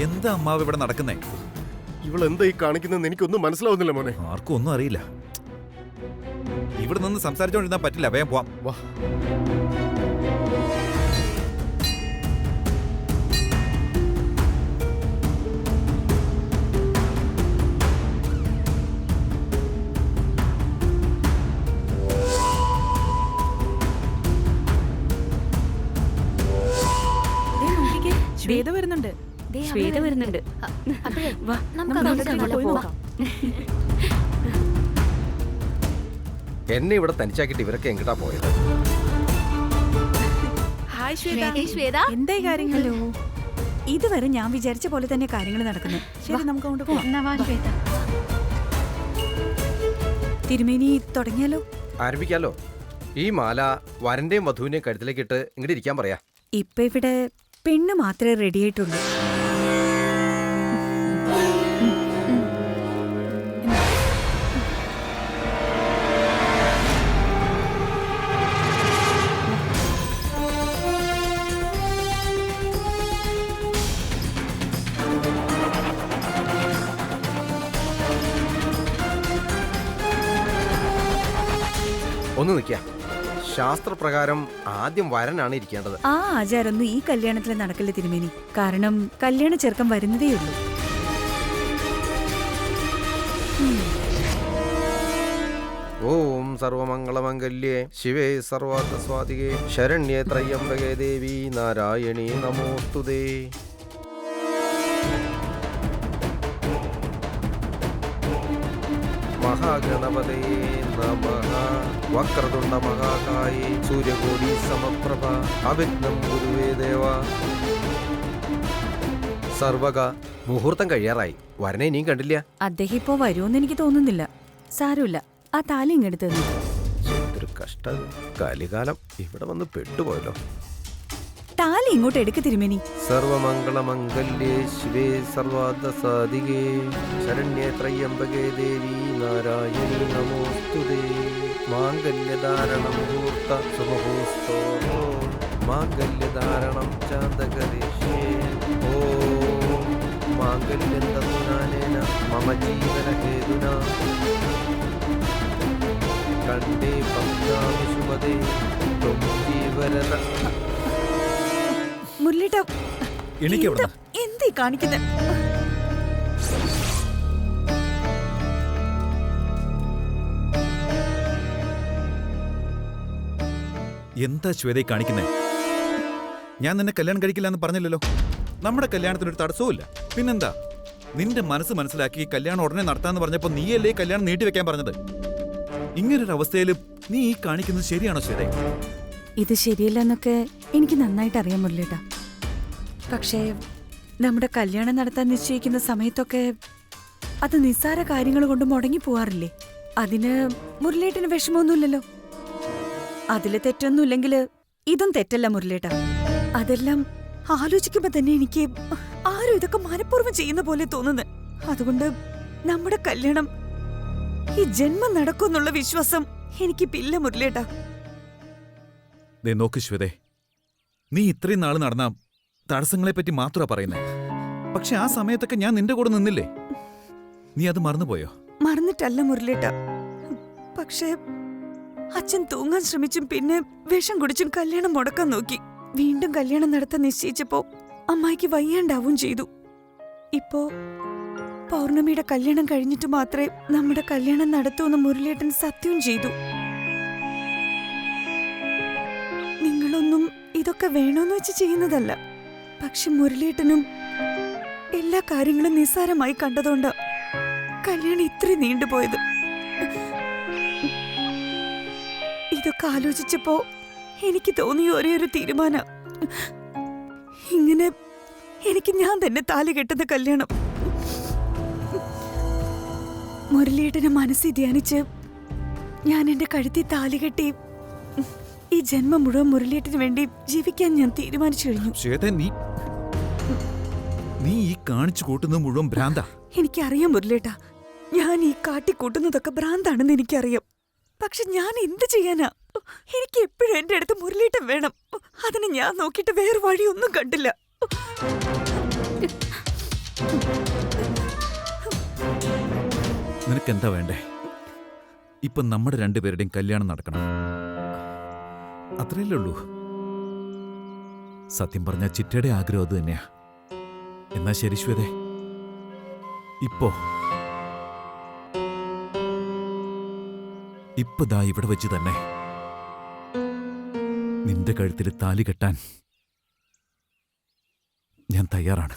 എന്താ അമ്മാവ് ഇവിടെ നടക്കുന്നേ? ഇവളെന്താ ഈ കാണിക്കുന്നതെന്ന് എനിക്കൊന്നും മനസ്സിലാവുന്നില്ല മോനെ. ആർക്കും ഒന്നും അറിയില്ല. ഇവിടെ നിന്ന് സംസാരിച്ചോണ്ടിരുന്നാ പറ്റില്ല, വേഗം പോവാം. വാ. എന്നെ ഇവിടെ തനിച്ചാക്കിട്ട് ഇവരൊക്കെ എങ്ങോട്ടാ പോയത്? എന്തായി കാര്യങ്ങളോ? ഇതുവരെ ഞാൻ വിചാരിച്ച പോലെ തന്നെ കാര്യങ്ങൾ നടക്കുന്നു. ശരി, നമുക്ക് അങ്ങോട്ട് പോവാം. തിരുമേനി തുടങ്ങിയാലോ? ആരംഭിക്കാലോ. ഈ മാല വരന്റെയും വധുവിന്റെയും കഴുത്തിലേക്ക് ഇട്ട് ഇങ്ങോട്ട് ഇരിക്കാൻ പറയാ. ഇപ്പൊ ഇവിടെ പെണ്ണ് മാത്രമേ റെഡി ആയിട്ടുള്ളൂ. ഒന്ന് നിൽക്കുക. ശാസ്ത്രപ്രകാരം ആദ്യം വരനാണ് ഇരിക്കേണ്ടത്. ആ ആചാരൊന്നും ഈ കല്യാണത്തിൽ നടക്കില്ല തിരുമേനി. കാരണം കല്യാണ ചെറുക്കം വരുന്നതേ ഉള്ളൂ. ഓം സർവമംഗളമംഗല്യേ ശിവേ സർവാർത്ഥസ്വാതികേ ശരണ്യേ ത്രയംബകേ ദേവി നാരായണീ നമോസ്തുതേ. മഹാഗണപതയേ നമഃ. വക്രതുണ്ഡ മഹാകായേ സൂര്യകോടി സമപ്രഭ അവിഘ്നം ഗുരുവേ ദേവ. സർവക മുഹൂർത്തം കഴിയാറായി. വരനെ ഇനിയും കണ്ടില്ല. അദ്ദേഹം ഇപ്പോ വരുമെന്ന് എനിക്ക് തോന്നുന്നില്ല. സാരമില്ല, ആ താലി ഇങ്ങെടുത്ത് തന്നു. എന്തൊരു കഷ്ടം. കലികാലം ഇവിടെ വന്ന് പെട്ടുപോയല്ലോ. താലി ഇങ്ങോട്ട് എടുക്ക് തിരുമേനി. സർവമംഗളമംഗല്യേ ശിവേ സർവാർത്ഥസാധികേ ശരണ്യേ ത്രയംബകേ ദേവി നാരായണീ നമോസ്തുതേ. മാംഗല്യധാരണം മുഹൂർത്ത സുമുഹൂർത്തോ മാംഗല്യധാരണം ചാന്തകരിഷ്യേ. ഓം മാംഗല്യം തന്നുനാനേന മമ ജീവനഹേതുന കണ്ഠേ പങ്കാമി ശുഭദേ ത്വം ജീവരത. മുരളിയേട്ടാ, എനിക്ക് എന്തീ കാണിക്കുന്നത്? എന്താ ശ്വേതയെ കാണിക്കുന്നേ? ഞാൻ നിന്നെ കല്യാണം കഴിക്കില്ല എന്ന് പറഞ്ഞില്ലല്ലോ. നമ്മുടെ കല്യാണത്തിനൊരു തടസ്സവും ഇല്ല. പിന്നെന്താ? നിന്റെ മനസ്സ് മനസ്സിലാക്കി കല്യാണം ഉടനെ നടത്താന്ന് പറഞ്ഞപ്പോ നീയല്ലേ കല്യാണം നീട്ടിവെക്കാൻ പറഞ്ഞത്? ഇങ്ങനൊരു അവസ്ഥയിലും നീ ഈ കാണിക്കുന്നത് ശരിയാണോ ശ്വേത? ഇത് ശരിയല്ലെന്നൊക്കെ എനിക്ക് നന്നായിട്ട് അറിയാൻ മുരളിയേട്ടാ. പക്ഷേ നമ്മുടെ കല്യാണം നടത്താൻ നിശ്ചയിക്കുന്ന സമയത്തൊക്കെ അത് നിസ്സാര കാര്യങ്ങൾ കൊണ്ട് മുടങ്ങി പോവാറില്ലേ? അതിന് മുരളിയേട്ടന് വിഷമമൊന്നുമില്ലല്ലോ. അതില് തെറ്റൊന്നുമില്ലെങ്കിൽ ഇതും തെറ്റല്ല മുരളിയേട്ടാ. അതെല്ലാം ആലോചിക്കുമ്പോ തന്നെ എനിക്ക് ആരും ഇതൊക്കെ മനഃപൂർവ്വം ചെയ്യുന്ന പോലെ തോന്നുന്നത്. അതുകൊണ്ട് നമ്മുടെ കല്യാണം ഈ ജന്മം നടക്കുമെന്നുള്ള വിശ്വാസം എനിക്കിപ്പില്ല മുരളിയേട്ടാ. ദേ നോക്ക് ശ്വേതേ, നീ ഇത്രയും നാള് നടന്ന തടസ്സങ്ങളെപ്പറ്റി മാത്രമാ പറയുന്നേ. പക്ഷെ ആ സമയത്തൊക്കെ ഞാൻ നിന്റെ കൂടെ നിന്നില്ലേ? നീ അത് മറന്നുപോയോ? മറന്നിട്ടല്ല മുരളിയേട്ടാ. പക്ഷേ അച്ഛൻ തൂങ്ങാൻ ശ്രമിച്ചും പിന്നെ വിഷം കുടിച്ചും കല്യാണം മുടക്കാൻ നോക്കി. വീണ്ടും കല്യാണം നടത്താൻ നിശ്ചയിച്ചപ്പോ അമ്മായിക്ക് വയ്യാണ്ടാവും ചെയ്തു. ഇപ്പോ പൗർണമിയുടെ കല്യാണം കഴിഞ്ഞിട്ട് മാത്രമേ നമ്മുടെ കല്യാണം നടത്തൂന്ന് മുരളിയേട്ടൻ സത്യവും ചെയ്തു. നിങ്ങളൊന്നും ഇതൊക്കെ വേണോന്ന് വെച്ച് ചെയ്യുന്നതല്ല. പക്ഷെ മുരളിയേട്ടനും എല്ലാ കാര്യങ്ങളും നിസ്സാരമായി കണ്ടതുകൊണ്ടാ കല്യാണം ഇത്രയും നീണ്ടുപോയത്. ഇതൊക്കെ ആലോചിച്ചപ്പോ എനിക്ക് തോന്നിയ ഒരേ ഒരു തീരുമാനം, ഇങ്ങനെ എനിക്ക് ഞാൻ തന്നെ താലി കെട്ടുന്ന കല്യാണം. മുരളിയേട്ടനെ മനസ്സിൽ ധ്യാനിച്ച് ഞാൻ എന്റെ കഴുത്തിൽ താലി കെട്ടി ഈ ജന്മം മുഴുവൻ മുരളിയേട്ടന് വേണ്ടി ജീവിക്കാൻ ഞാൻ തീരുമാനിച്ചു കഴിഞ്ഞു. നീ ഈ കാണിച്ചു കൂട്ടുന്നത് മുഴുവൻ ഭ്രാന്താ. എനിക്കറിയാം മുരളിയേട്ടാ, ഞാൻ ഈ കാട്ടിക്കൂട്ടുന്നതൊക്കെ ഭ്രാന്താണെന്ന് എനിക്കറിയാം. പക്ഷെ ഞാൻ എന്ത് ചെയ്യാനാ? എനിക്ക് എപ്പോഴും എന്റെ അടുത്ത് മുരളീട്ടൻ വേണം. അതിന് ഞാൻ നോക്കിയിട്ട് വേറെ വഴിയൊന്നും കണ്ടില്ല. നിനക്കെന്താ വേണ്ടേ? ഇപ്പൊ നമ്മുടെ രണ്ടുപേരുടെയും കല്യാണം നടക്കണം, അത്രയല്ലേ ഉള്ളൂ. സത്യം പറഞ്ഞ ചിറ്റയുടെ ആഗ്രഹം അത് തന്നെയാ. എന്നാ ശരി ശ്വേതേ, ഇപ്പൊ ദാ ഇവിടെ വെച്ച് തന്നെ നിന്റെ കഴുത്തിൽ താലി കെട്ടാൻ ഞാൻ തയ്യാറാണ്.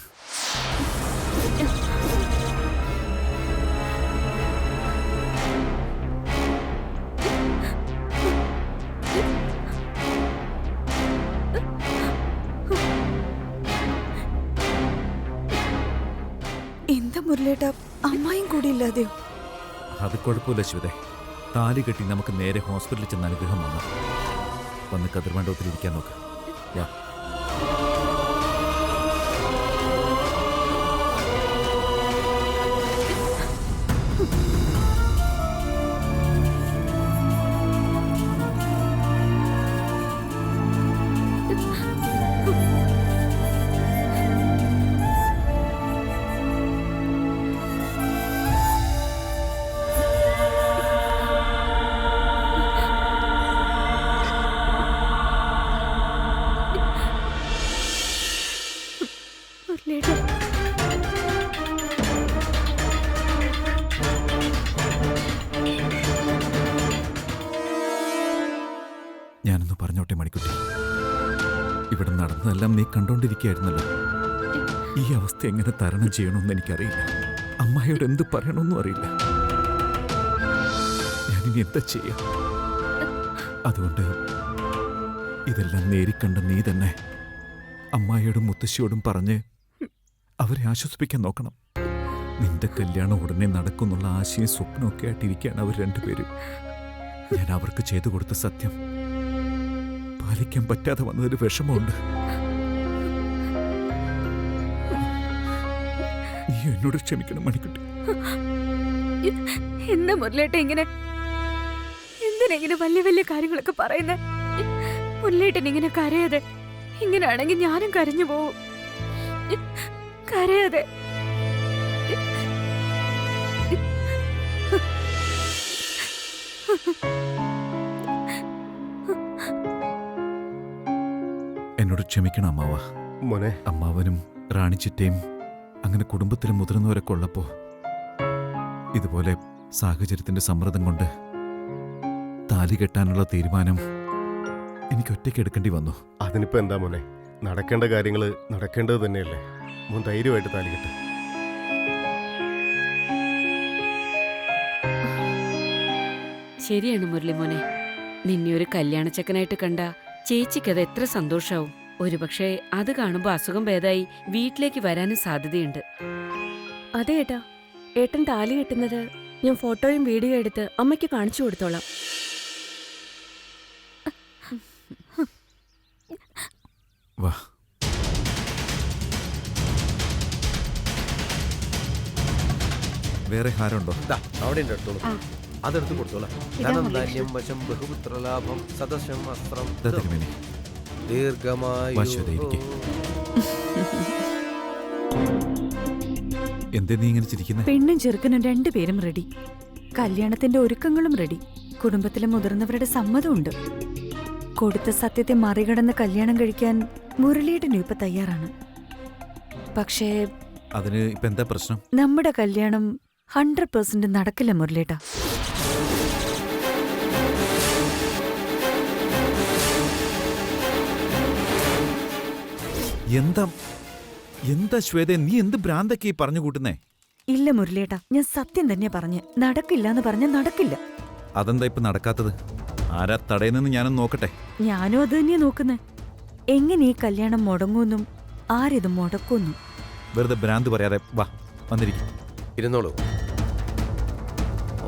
എന്താ മുരളേട്ടാ, അമ്മായും കൂടി ഇല്ലാതെയോ? അത് കുഴപ്പമില്ല ശ്വേതേ. താലി കെട്ടി നമുക്ക് നേരെ ഹോസ്പിറ്റലിൽ ചെന്ന് അനുഗ്രഹം വന്ന് കതിർമണ്ഡപത്തിൽ ഇരിക്കാൻ നോക്ക്. വാ. ഞാനൊന്ന് പറഞ്ഞോട്ടെ മണിക്കുട്ടി, ഇവിടെ നടന്നതെല്ലാം നീ കണ്ടോണ്ടിരിക്കുകയായിരുന്നല്ലോ. ഈ അവസ്ഥ എങ്ങനെ തരണം ചെയ്യണമെന്ന് എനിക്കറിയില്ല. അമ്മായിയോട് എന്ത് പറയണമെന്നും അറിയില്ല. ഞാനിനി എന്താ ചെയ്യാം? അതുകൊണ്ട് ഇതെല്ലാം നേരിക്കണ്ട നീ തന്നെ അമ്മായിയോടും മുത്തശ്ശിയോടും പറഞ്ഞ് അവരെ ആശ്വസിപ്പിക്കാൻ നോക്കണം. നിന്റെ കല്യാണം ഉടനെ നടക്കുന്നുള്ള ആശയം സ്വപ്നമൊക്കെ ആയിട്ടിരിക്കുകയാണ് അവർ രണ്ടുപേരും. ഞാൻ അവർക്ക് ചെയ്തു കൊടുത്ത സത്യം പാലിക്കാൻ പറ്റാതെ വന്നതൊരു വിഷമമുണ്ട്. നീ എന്നോട് ക്ഷമിക്കണം മണിക്കുട്ടി. എന്താ മുരളേട്ട ഇങ്ങനെ? എന്തിനെങ്ങനെ വലിയ വലിയ കാര്യങ്ങളൊക്കെ പറയുന്നേ? മുരളേട്ടൻ ഇങ്ങനെ കരയാതെ. ഇങ്ങനെയാണെങ്കിൽ ഞാനും കരഞ്ഞു പോവും. കരയാതെ. എന്നോട് ക്ഷമിക്കണം അമ്മാവ. മോനെ, അമ്മാവനും റാണിച്ചിറ്റയും അങ്ങനെ കുടുംബത്തിലെ മുതിർന്നവരൊക്കെ ഉള്ളപ്പോ ഇതുപോലെ സാഹചര്യത്തിന്റെ സമ്മർദ്ദം കൊണ്ട് താലി കെട്ടാനുള്ള തീരുമാനം എനിക്ക് ഒറ്റയ്ക്ക് എടുക്കേണ്ടി വന്നു. അതിനിപ്പോ എന്താ മോനെ, നടക്കേണ്ട കാര്യങ്ങള് നടക്കേണ്ടത് തന്നെയല്ലേ. മോൻ ധൈര്യമായിട്ട് താലി കെട്ട്. ശരിയാണ് മുരളി മോനെ. നിന്നെ ഒരു കല്യാണച്ചക്കനായിട്ട് കണ്ട ചേച്ചിക്കത് എത്ര സന്തോഷാവും. ഒരുപക്ഷെ അത് കാണുമ്പോ അസുഖം ഭേദമായി വീട്ടിലേക്ക് വരാനും സാധ്യതയുണ്ട്. അതെ ഏട്ടാ, ഏട്ടൻ താലി കെട്ടുന്നത് ഞാൻ ഫോട്ടോയും വീഡിയോ എടുത്ത് അമ്മയ്ക്ക് കാണിച്ചു കൊടുത്തോളാം. വാ. വേറെ ഹാരമുണ്ടോ? ദാ, അവിടെ ഉണ്ട്, എടുത്തോളൂ. അതെടുത്ത് കൊടുത്തോളാം. ധനം വശം ബഹുപുത്രലാഭം സദസ്യം അസ്ത്രം ദാ തിരുമേനി. ദീർഘമായി. വശ്വത ഇരിക്കെ. എന്തേ നീ ഇങ്ങനെ ചിരിക്കുന്നേ? പെണ്ണും ചെറുക്കനും രണ്ടുപേരും റെഡി. കല്യാണത്തിന്റെ ഒരുക്കങ്ങളും റെഡി. കുടുംബത്തിലെ മുതിർന്നവരുടെ സമ്മതമുണ്ട്. കൊടുത്ത സത്യത്തെ മറികടന്ന് കല്യാണം കഴിക്കാൻ മുരളിയേട്ടനും ഇപ്പൊ തയ്യാറാണ്. പക്ഷേ അതിന് ഇപ്പൊ എന്താ പ്രശ്നം? നമ്മുടെ കല്യാണം 100% നടക്കില്ല മുരളിയേട്ടാ. എന്താ ശ്വേത, നീ എന്ത് ഭ്രാന്തൊക്കെ പറഞ്ഞു കൂട്ടുന്നേ? ഇല്ല മുരളിയേട്ടാ, ഞാൻ സത്യം തന്നെ പറഞ്ഞ് നടക്കില്ല എന്ന് പറഞ്ഞ നടക്കില്ല. അതെന്താ ഇപ്പൊ നടക്കാത്തത്? ആരാ തടയുന്നെന്ന് ഞാനൊന്ന് നോക്കട്ടെ. ഞാനും അത് തന്നെയാ നോക്കുന്നേ. എങ്ങനെ ഈ കല്യാണം മുടങ്ങുമെന്നും ആരിത് മുടക്കുമെന്നും. വെറുതെ ഭ്രാന്ത് പറയാതെ വാ, വന്നിരിക്കും. ഇരുന്നോളൂ.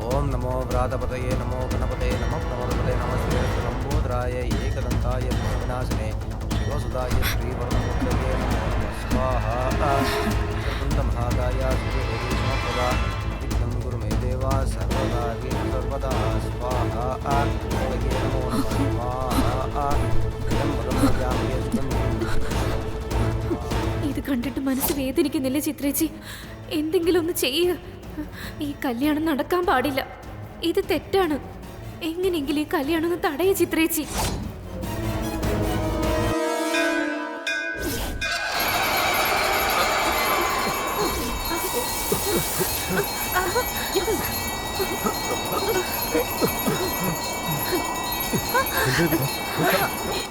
ഓം നമോ വ്രാതപതയേ നമോ ഗണപതേ നമോ പ്രമദപതേ നമസ്തേ ലംബോദരായ ഏകദന്തായ വിനാശനേ ശിവസുതായ ശ്രീവർദ്ധയേ സ്വാഹാ. സർവന്തമഹാകായ സുരേശ്വരപ്രദാ വിഘ്നം ഗുരുമേ स्वाहा सर्वदा सर्वदा स्वाहा भगवते नमो नमः स्वाहा इदं पदं भजामि ഇത് കണ്ടിട്ട് മനസ്സ് വേദനിക്കുന്നില്ല ചിത്രേച്ചി. എന്തെങ്കിലും ഒന്ന് ചെയ്യുക. ഈ കല്യാണം നടക്കാൻ പാടില്ല. ഇത് തെറ്റാണ്. എങ്ങനെയെങ്കിലും ഈ കല്യാണം ഒന്ന് തടയ ചിത്രേച്ചി.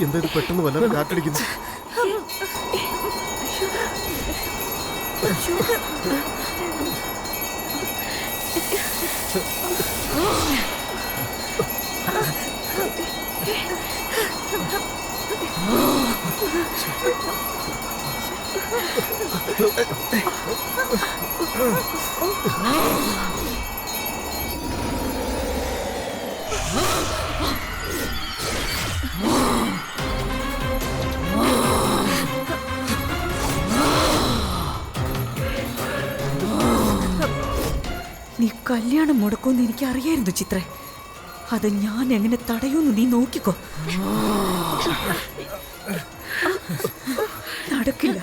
എന്താ ഇത് പെട്ടെന്ന് വല്ലാതെ കാറ്റടിക്കുന്നു? നീ കല്യാണം മുടക്കുമെന്ന് എനിക്ക് അറിയായിരുന്നു ചിത്രേ. അത് ഞാൻ എങ്ങനെ തടയൂന്ന് നീ നോക്കിക്കോ. നടക്കില്ല.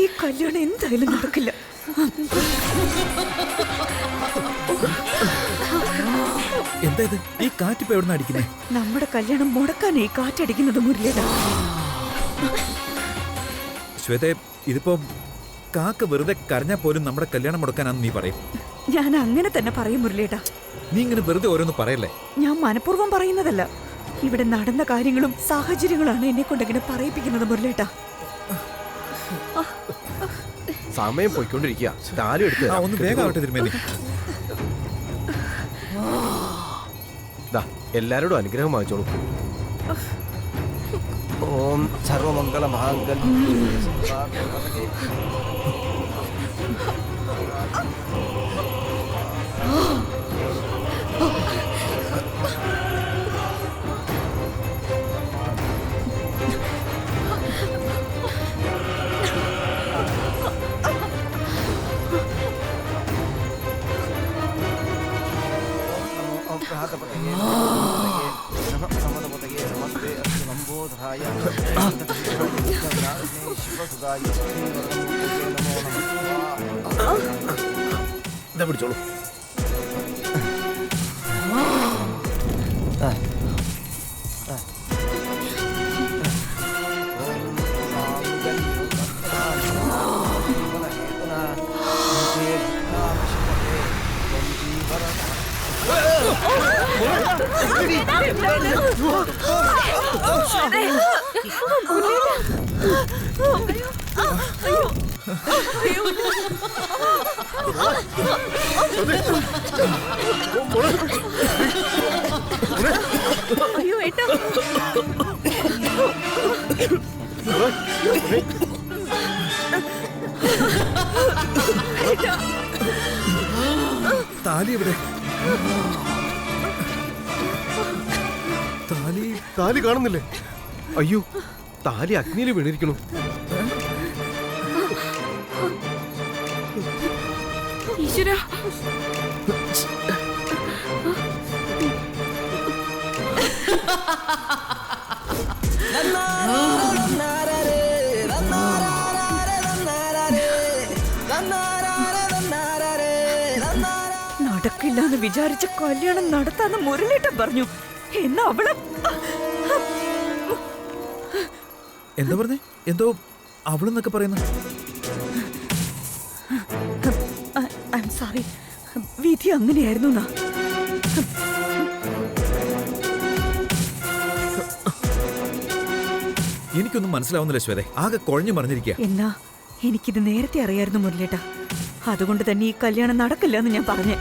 ഈ കല്യാണം എന്തായാലും നടക്കില്ല. എന്താ ഇത്? ഈ കാറ്റിപ്പോ എവിടെ നിന്ന് അടിക്കുന്നേ? നമ്മുടെ കല്യാണം മുടക്കാനേ ഈ കാറ്റടിക്കുന്നത് മുരളിയേട്ടാ. ശ്വേതേ, ഇതിപ്പോ കാക്ക വെറുതെ കരഞ്ഞാൽ പോലും നമ്മുടെ കല്യാണം മുടക്കാനാന്ന് നീ പറയും. ഞാൻ അങ്ങനെ തന്നെ പറയും മുരളിയേട്ടാ. നീ ഇങ്ങനെ വെറുതെ ഓരോന്ന് പറയല്ലേ. ഞാൻ മനഃപൂർവ്വം പറയുന്നതല്ല. ഇവിടെ നടന്ന കാര്യങ്ങളും സാഹചര്യങ്ങളാണ് എന്നെ കൊണ്ട് ഇങ്ങനെ പറയിപ്പിക്കുന്നത് മുരളിയേട്ടാ. സമയം പോയിക്കൊണ്ടിരിക്കുക. താലി എടുത്ത് ഒന്ന് വേഗം ആവട്ടെ തിരുമേനി. എല്ലാരോടും അനുഗ്രഹം വാങ്ങിച്ചോളൂ. ഓം സർവമംഗള മഹാംഗല്യം. ഇതാ പിടിച്ചോളൂ. അയ്യോ ഏട്ടാ. താലി എവിടെ? താലി കാണുന്നില്ലേ? അയ്യോ, താലി അഗ്നിയിൽ വീണിരിക്കണു. ഈശ്വരാ, നടക്കില്ലെന്ന് വിചാരിച്ച കല്യാണം നടത്താന്ന് മുരളിയേട്ടൻ പറഞ്ഞു. എന്നാ അവള് എന്താ പറഞ്ഞേ? എന്തോ അവളെന്നൊക്കെ പറയുന്നു. I am sorry. വിധി അങ്ങനെയായിരുന്നു. എനിക്കൊന്നും മനസ്സിലാവുന്നില്ല ശ്വേത. ആകെ കുഴഞ്ഞു മറിഞ്ഞിരിക്കുക. എന്നാ എനിക്കിത് നേരത്തെ അറിയായിരുന്നു മുരളിയേട്ടാ. അതുകൊണ്ട് തന്നെ ഈ കല്യാണം നടക്കില്ല എന്ന് ഞാൻ പറഞ്ഞേ.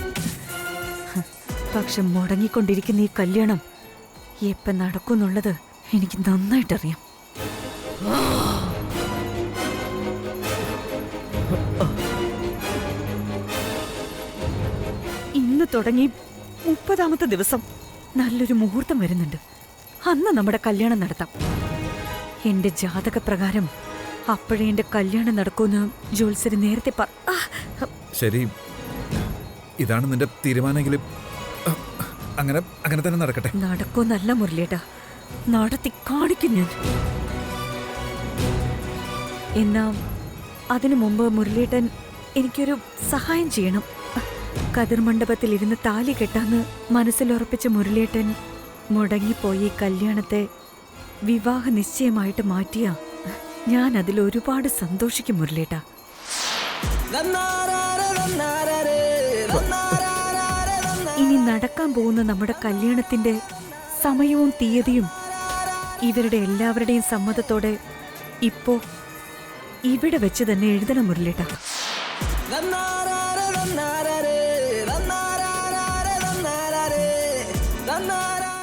പക്ഷെ മുടങ്ങിക്കൊണ്ടിരിക്കുന്ന ഈ കല്യാണം എപ്പം നടക്കുന്നുള്ളത് എനിക്ക് നന്നായിട്ടറിയാം. ഇന്ന് തുടങ്ങി 30ാമത്തെ ദിവസം നല്ലൊരു മുഹൂർത്തം വരുന്നുണ്ട്. അന്ന് നമ്മുടെ കല്യാണം നടത്താം. എന്റെ ജാതകപ്രകാരം അപ്പോഴേ എന്റെ കല്യാണം നടക്കുമെന്ന് ജോത്സര് നേരത്തെ ശരി, ഇതാണ് നിന്റെ തീരുമാനമെങ്കിലും അങ്ങനെ അങ്ങനെ തന്നെ നടക്കട്ടെ. നടക്കൊന്നല്ല മുരളിയേട്ടാ, നടത്തി കാണിക്കും ഞാൻ. എന്നാ അതിനു മുമ്പ് മുരളിയേട്ടൻ എനിക്കൊരു സഹായം ചെയ്യണം. കതിർ മണ്ഡപത്തിൽ ഇരുന്ന് താലി കെട്ടാന്ന് മനസ്സിലുറപ്പിച്ച മുരളിയേട്ടൻ മുടങ്ങിപ്പോയി കല്യാണത്തെ വിവാഹ നിശ്ചയമായിട്ട് മാറ്റിയ ഞാൻ അതിൽ ഒരുപാട് സന്തോഷിക്കും മുരളിയേട്ടാ. ഇനി നടക്കാൻ പോകുന്ന നമ്മുടെ കല്യാണത്തിന്റെ സമയവും തീയതിയും ഇവരുടെ എല്ലാവരുടെയും സമ്മതത്തോടെ ഇപ്പോ ഇവിടെ വെച്ച് തന്നെ എഴുതണം മുരളിയേട്ടാ.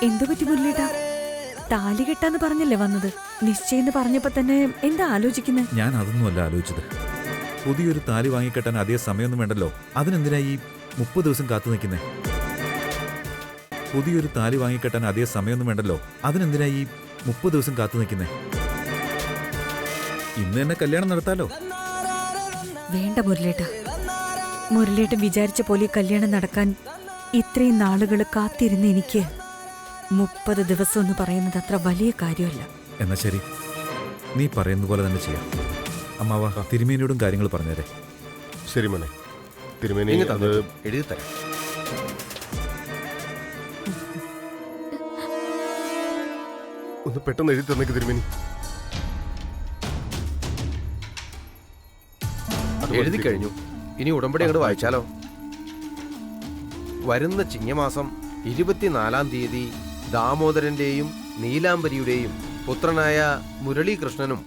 എന്തു പറ്റി മുരളിയേട്ടാ? താലി കെട്ടാന്ന് പറഞ്ഞല്ലേ വന്നത്? നിശ്ചയെന്ന് പറഞ്ഞപ്പോ തന്നെ എന്താ ആലോചിക്കുന്നത്? ഞാൻ അതൊന്നുമല്ല ആലോചിച്ചത്. പുതിയൊരു താലി വാങ്ങിക്കെട്ടാൻ അധികം സമയമൊന്നും വേണ്ടല്ലോ. അതിനെന്തിനാ ഈ 30 ദിവസം കാത്തു നിൽക്കുന്നേ? പുതിയൊരു താലി വാങ്ങിക്കെട്ടാൻ അധികം സമയമൊന്നും വേണ്ടല്ലോ. അതിനെന്തിനാ ഈ 30 ദിവസം കാത്തു നിൽക്കുന്നേ? ഇന്ന് തന്നെ കല്യാണം നടത്താലോ. വേണ്ട മുരളിയേട്ടാ, മുരളിയേട്ടൻ വിചാരിച്ച പോലെ കല്യാണം നടക്കാൻ ഇത്രയും നാളുകൾ കാത്തിരുന്ന് എനിക്ക് 30 ദിവസം എന്ന് പറയുന്നത് അത്ര വലിയ കാര്യമല്ല. എന്നാ ശരി, നീ പറയുന്ന പോലെ തന്നെ ചെയ്യാം. അമ്മാവ, തിരുമേനിയോടും കാര്യങ്ങൾ പറഞ്ഞേരെ. ശരി മോനെ. തിരുമേനി അത് എഴുതി തരാം. ഒന്ന് പെട്ടെന്ന് എഴുതി തന്നേക്ക് തിരുമേനി. എഴുതി കഴിഞ്ഞു. ഇനി ഉടമ്പടി അങ്ങോട്ട് വായിച്ചാലോ? വരുന്ന ചിങ്ങമാസം 24-ാം തീയതി ദാമോദരന്റെയും നീലാംബരിയുടെയും പുത്രനായ മുരളീകൃഷ്ണനും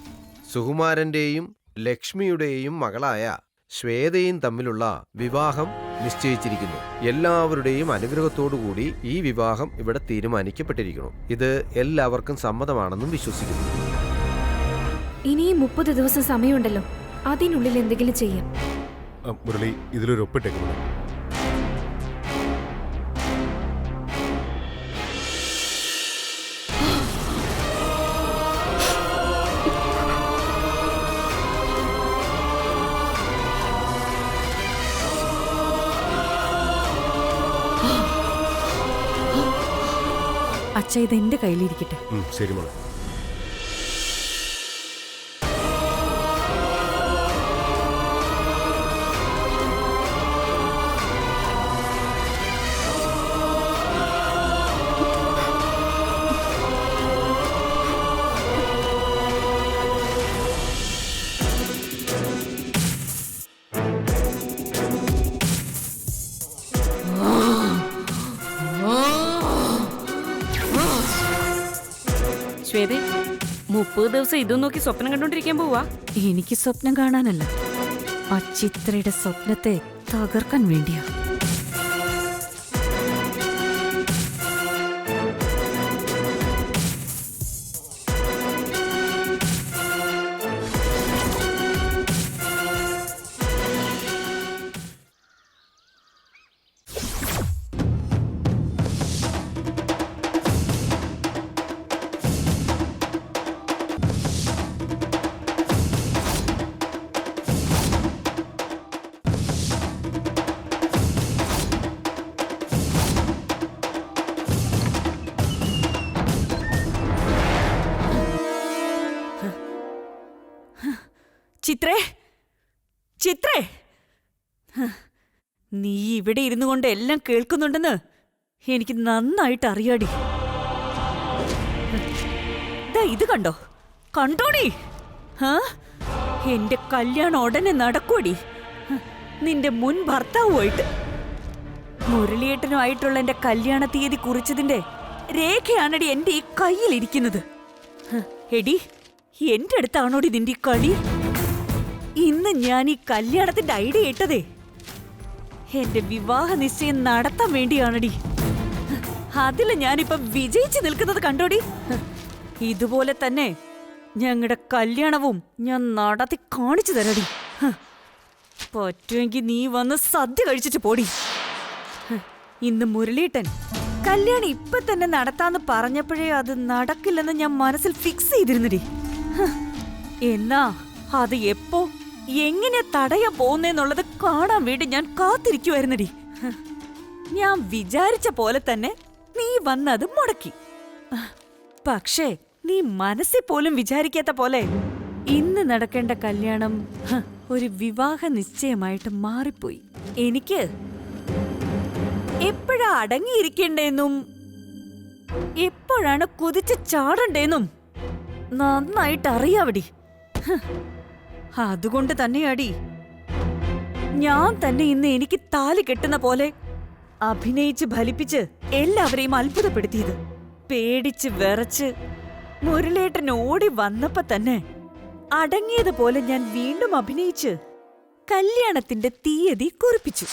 സുകുമാരന്റെയും ലക്ഷ്മിയുടെയും മകളായ ശ്വേതയും തമ്മിലുള്ള വിവാഹം നിശ്ചയിച്ചിരിക്കുന്നു. എല്ലാവരുടെയും അനുഗ്രഹത്തോടുകൂടി ഈ വിവാഹം ഇവിടെ തീരുമാനിക്കപ്പെട്ടിരിക്കുന്നു. ഇത് എല്ലാവർക്കും സമ്മതമാണെന്നും വിശ്വസിക്കുന്നു. ഇനിയും 30 ദിവസം സമയമുണ്ടല്ലോ, അതിനുള്ളിൽ എന്തെങ്കിലും ചെയ്യാം. മുരളി, ഇതിലൊരു ഒപ്പിട്ടേക്ക് മോനെ. അച്ഛ, ഇത് എന്റെ കയ്യിലിരിക്കട്ടെ. ശരി മോളെ. ശ്വേതേ, 30 ദിവസം ഇതും നോക്കി സ്വപ്നം കണ്ടോണ്ടിരിക്കാൻ പോവാ? എനിക്ക് സ്വപ്നം കാണാനല്ല, ആ ചിത്രയുടെ സ്വപ്നത്തെ തകർക്കാൻ വേണ്ടിയാ. ചിത്രേ, ചിത്രേ, നീ ഇവിടെ ഇരുന്നു കൊണ്ട് എല്ലാം കേൾക്കുന്നുണ്ടെന്ന് എനിക്ക് നന്നായിട്ട് അറിയാടി. ഇത് കണ്ടോ, കണ്ടോടി? എന്റെ കല്യാണം ഉടനെ നടക്കൂടി. നിന്റെ മുൻ ഭർത്താവുമായിട്ട് മുരളിയേട്ടനുമായിട്ടുള്ള എന്റെ കല്യാണ തീയതി കുറിച്ചതിന്റെ രേഖയാണടി എന്റെ ഈ കയ്യിലിരിക്കുന്നത്. എടി, എന്റെ അടുത്താണോടി നിന്റെ ഈ കളി? ഇന്ന് ഞാൻ ഈ കല്യാണത്തിന്റെ ഐഡിയ ഇട്ടതേ എന്റെ വിവാഹ നിശ്ചയം നടത്താൻ വേണ്ടിയാണടി. അതില് ഞാനിപ്പൊ വിജയിച്ചു നിൽക്കുന്നത് കണ്ടോടി. ഇതുപോലെ തന്നെ ഞങ്ങളുടെ കല്യാണവും ഞാൻ നടത്തി കാണിച്ചു തരടി. പറ്റുമെങ്കിൽ നീ വന്ന് സദ്യ കഴിച്ചിട്ട് പോടി. ഇന്ന് മുരളീട്ടൻ കല്യാണം ഇപ്പൊ തന്നെ നടത്താന്ന് പറഞ്ഞപ്പോഴേ അത് നടക്കില്ലെന്ന് ഞാൻ മനസ്സിൽ ഫിക്സ് ചെയ്തിരുന്നടി. എന്നാ അത് എപ്പോ എങ്ങനെ തടയാൻ പോകുന്നെന്നുള്ളത് കാണാൻ വേണ്ടി ഞാൻ കാത്തിരിക്കുവായിരുന്നടി. ഞാൻ വിചാരിച്ച പോലെ തന്നെ നീ വന്നത് മുടക്കി. പക്ഷേ നീ മനസ്സിൽ പോലും വിചാരിക്കാത്ത പോലെ ഇന്ന് നടക്കേണ്ട കല്യാണം ഒരു വിവാഹ നിശ്ചയമായിട്ട് മാറിപ്പോയി. എനിക്ക് എപ്പോഴാ അടങ്ങിയിരിക്കേണ്ടേന്നും എപ്പോഴാണ് കുതിച്ച് ചാടണ്ടേന്നും നന്നായിട്ട് അറിയാവടി. അതുകൊണ്ട് തന്നെയാടി ഞാൻ തന്നെ ഇന്ന് എനിക്ക് താലി കെട്ടുന്ന പോലെ അഭിനയിച്ച് ഫലിപ്പിച്ച് എല്ലാവരെയും അത്ഭുതപ്പെടുത്തിയത്. പേടിച്ച് വിറച്ച് മുരളേട്ടൻ ഓടി വന്നപ്പോ തന്നെ അടങ്ങിയതുപോലെ ഞാൻ വീണ്ടും അഭിനയിച്ച് കല്യാണത്തിന്റെ തീയതി കുറിപ്പിച്ചു.